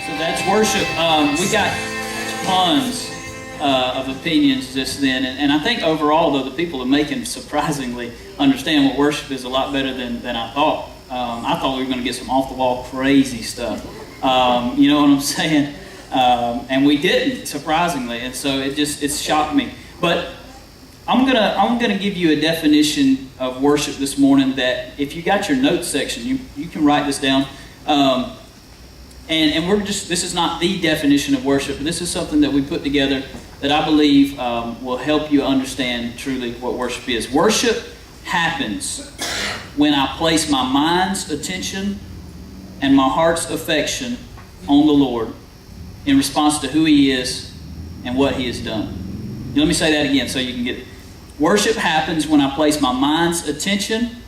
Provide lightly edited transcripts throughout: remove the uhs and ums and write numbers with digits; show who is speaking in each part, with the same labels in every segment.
Speaker 1: So that's worship. We got tons of opinions just then, and I think overall, though, the people of Macon surprisingly understand what worship is a lot better than I thought. I thought we were going to get some off-the-wall crazy stuff. You know what I'm saying? And we didn't, surprisingly, and so it shocked me. But I'm gonna give you a definition of worship this morning that if you got your notes section, you can write this down. And this is not the definition of worship, but this is something that we put together that I believe will help you understand truly what worship is. Worship happens when I place my mind's attention and my heart's affection on the Lord in response to who He is and what He has done. Let me say that again so you can get it. Worship happens when I place my mind's attention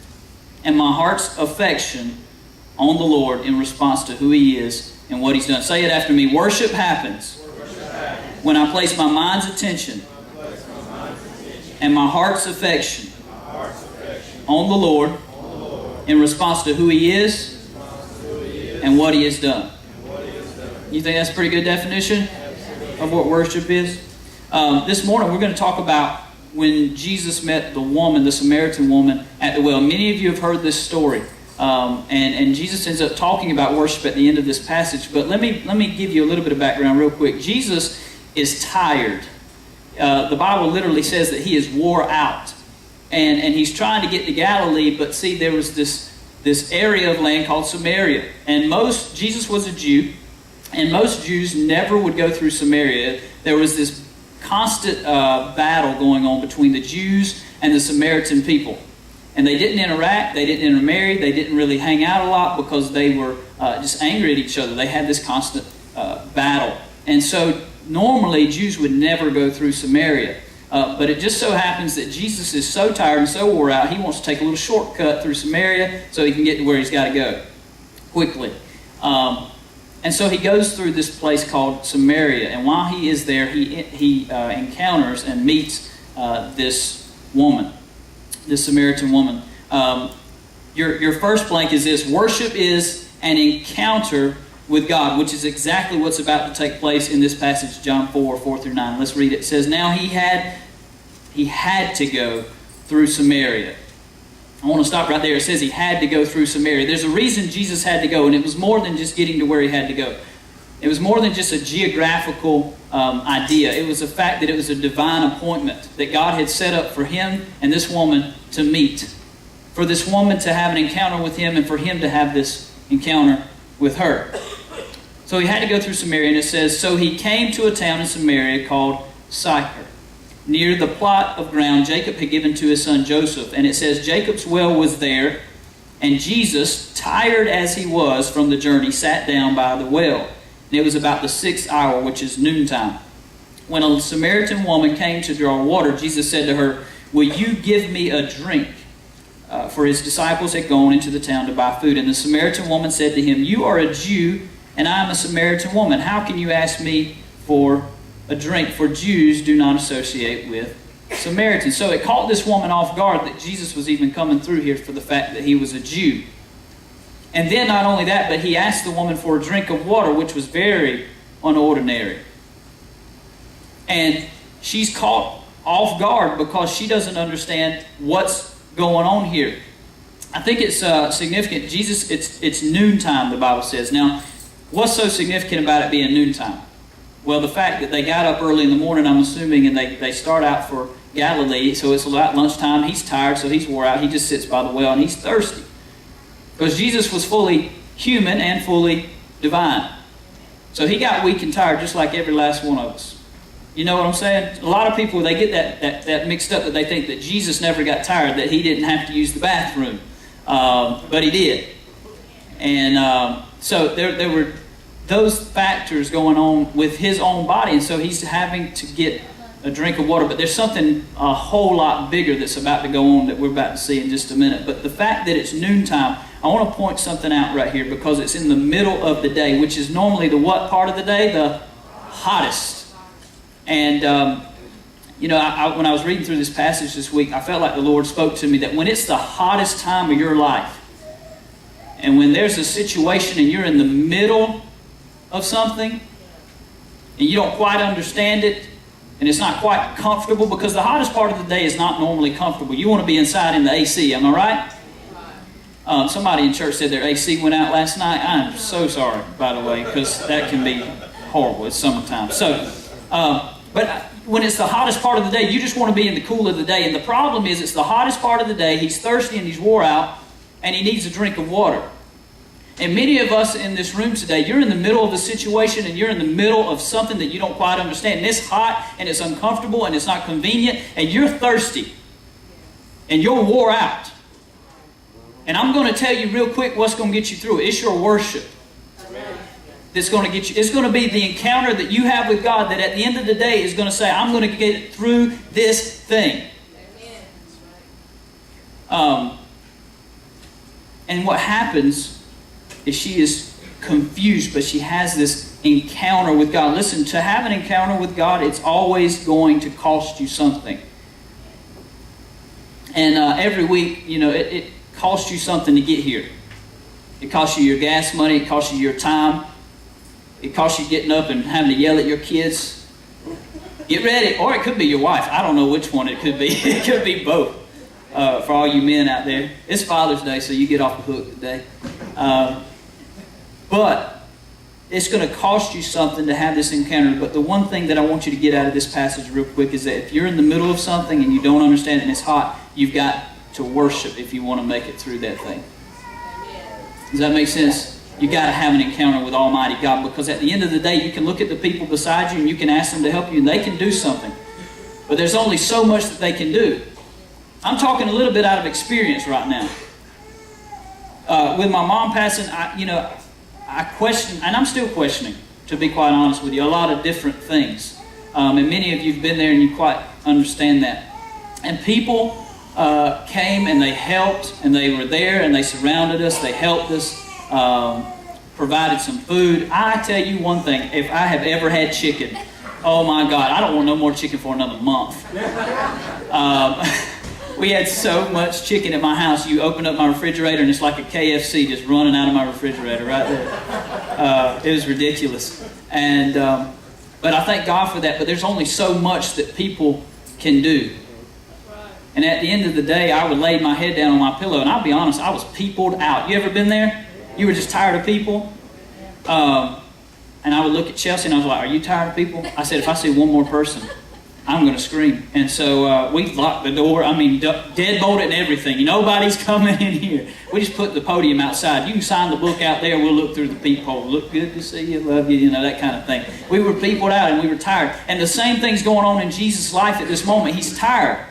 Speaker 1: and my heart's affection on the Lord in response to who He is and what He's done. Say it after me. Worship happens when I place my mind's attention and my heart's affection on the Lord in response to who He is and what He has done. You think that's a pretty good definition of what worship is? This morning we're going to talk about when Jesus met the woman, the Samaritan woman at the well. Many of you have heard this story. And Jesus ends up talking about worship at the end of this passage. But let me give you a little bit of background real quick. Jesus is tired. The Bible literally says that He is wore out. And He's trying to get to Galilee, but see, there was this area of land called Samaria. And Jesus was a Jew, and most Jews never would go through Samaria. There was this constant battle going on between the Jews and the Samaritan people. And they didn't interact, they didn't intermarry, they didn't really hang out a lot because they were just angry at each other. They had this constant battle. And so normally Jews would never go through Samaria. But it just so happens that Jesus is so tired and so wore out, He wants to take a little shortcut through Samaria so He can get to where He's got to go quickly. And so He goes through this place called Samaria. And while He is there, he encounters and meets this woman. This Samaritan woman. Your first blank is this: worship is an encounter with God, which is exactly what's about to take place in this passage, John 4:4-9. Let's read it. It says, "Now he had to go through Samaria." I want to stop right there. It says He had to go through Samaria. There's a reason Jesus had to go, and it was more than just getting to where He had to go. It was more than just a geographical idea. It was the fact that it was a divine appointment that God had set up for Him and this woman to meet. For this woman to have an encounter with Him and for Him to have this encounter with her. So He had to go through Samaria, and it says, "So He came to a town in Samaria called Sychar, near the plot of ground Jacob had given to his son Joseph." And it says, "Jacob's well was there, and Jesus, tired as He was from the journey, sat down by the well. And it was about the 6th hour, which is noontime. When a Samaritan woman came to draw water, Jesus said to her, 'Will you give me a drink?' For His disciples had gone into the town to buy food. And the Samaritan woman said to Him, 'You are a Jew, and I am a Samaritan woman. How can you ask me for a drink? For Jews do not associate with Samaritans.'" So it caught this woman off guard that Jesus was even coming through here for the fact that He was a Jew. And then not only that, but He asked the woman for a drink of water, which was very unordinary. And she's caught off guard because she doesn't understand what's going on here. I think it's significant. Jesus, it's noontime, the Bible says. Now, what's so significant about it being noontime? Well, the fact that they got up early in the morning, I'm assuming, and they start out for Galilee, so it's about lunchtime. He's tired, so he's wore out. He just sits by the well, and he's thirsty. Because Jesus was fully human and fully divine. So He got weak and tired just like every last one of us. You know what I'm saying? A lot of people, they get that mixed up, that they think that Jesus never got tired, that He didn't have to use the bathroom. But He did. And so there were those factors going on with His own body. And so He's having to get a drink of water. But there's something a whole lot bigger that's about to go on that we're about to see in just a minute. But the fact that it's noontime, I want to point something out right here because it's in the middle of the day, which is normally the what part of the day? The hottest. And, when I was reading through this passage this week, I felt like the Lord spoke to me that when it's the hottest time of your life, and when there's a situation and you're in the middle of something, and you don't quite understand it, and it's not quite comfortable, because the hottest part of the day is not normally comfortable. You want to be inside in the AC, am I right? Somebody in church said their AC went out last night. I'm so sorry, by the way, because that can be horrible. It's summertime. So, but when it's the hottest part of the day, you just want to be in the cool of the day. And the problem is, it's the hottest part of the day. He's thirsty and he's wore out, and he needs a drink of water. And many of us in this room today, you're in the middle of a situation, and you're in the middle of something that you don't quite understand. And it's hot, and it's uncomfortable, and it's not convenient, and you're thirsty, and you're wore out. And I'm going to tell you real quick what's going to get you through it. It's your worship that's going to get you. It's going to be the encounter that you have with God that at the end of the day is going to say, I'm going to get through this thing. And what happens is she is confused, but she has this encounter with God. Listen, to have an encounter with God, it's always going to cost you something. And every week, it costs you something to get here. It costs you your gas money. It costs you your time. It costs you getting up and having to yell at your kids. Get ready. Or it could be your wife. I don't know which one it could be. It could be both. For all you men out there. It's Father's Day, so you get off the hook today. But it's going to cost you something to have this encounter. But the one thing that I want you to get out of this passage real quick is that if you're in the middle of something and you don't understand it and it's hot, you've got to worship if you want to make it through that thing. Does that make sense? You've got to have an encounter with Almighty God, because at the end of the day, you can look at the people beside you and you can ask them to help you, and they can do something. But there's only so much that they can do. I'm talking a little bit out of experience right now. With my mom passing, I question, and I'm still questioning, to be quite honest with you, a lot of different things. And many of you have been there and you quite understand that. And people came and they helped, and they were there and they surrounded us, they helped us, provided some food. I tell you one thing, if I have ever had chicken, oh my God, I don't want no more chicken for another month. We had so much chicken at my house. You open up my refrigerator and it's like a KFC just running out of my refrigerator right there. It was ridiculous. And but I thank God for that. But there's only so much that people can do. And at the end of the day, I would lay my head down on my pillow, and I'll be honest, I was peopled out. You ever been there? You were just tired of people? And I would look at Chelsea and I was like, are you tired of people? I said, if I see one more person, I'm going to scream. And so we locked the door. I mean, deadbolted and everything. Nobody's coming in here. We just put the podium outside. You can sign the book out there. We'll look through the peephole. Look good to see you. Love you. That kind of thing. We were peopled out and we were tired. And the same thing's going on in Jesus' life at this moment. He's tired.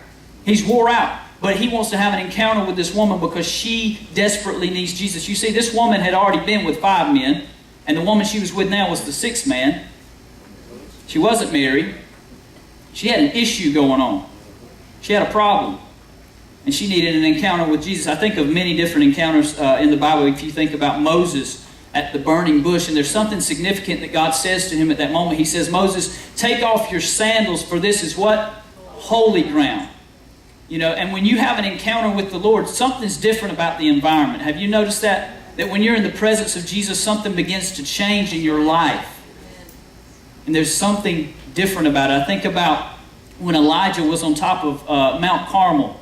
Speaker 1: He's wore out. But he wants to have an encounter with this woman because she desperately needs Jesus. You see, this woman had already been with 5 men. And the woman she was with now was the 6th man. She wasn't married. She had an issue going on. She had a problem. And she needed an encounter with Jesus. I think of many different encounters in the Bible. If you think about Moses at the burning bush, and there's something significant that God says to him at that moment. He says, Moses, take off your sandals, for this is what? Holy ground. And when you have an encounter with the Lord, something's different about the environment. Have you noticed that? That when you're in the presence of Jesus, something begins to change in your life. And there's something different about it. I think about when Elijah was on top of Mount Carmel,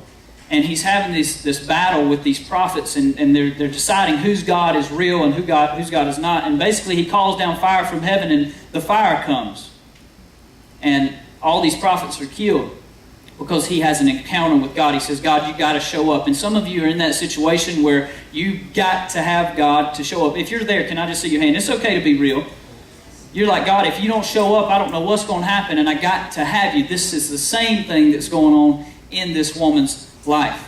Speaker 1: and he's having this battle with these prophets, and they're deciding whose God is real and whose God is not. And basically he calls down fire from heaven, and the fire comes. And all these prophets are killed because he has an encounter with God. He says, God, you got to show up. And some of you are in that situation where you got to have God to show up. If you're there, can I just see your hand? It's okay to be real. You're like, God, if you don't show up, I don't know what's going to happen, and I got to have you. This is the same thing that's going on in this woman's life.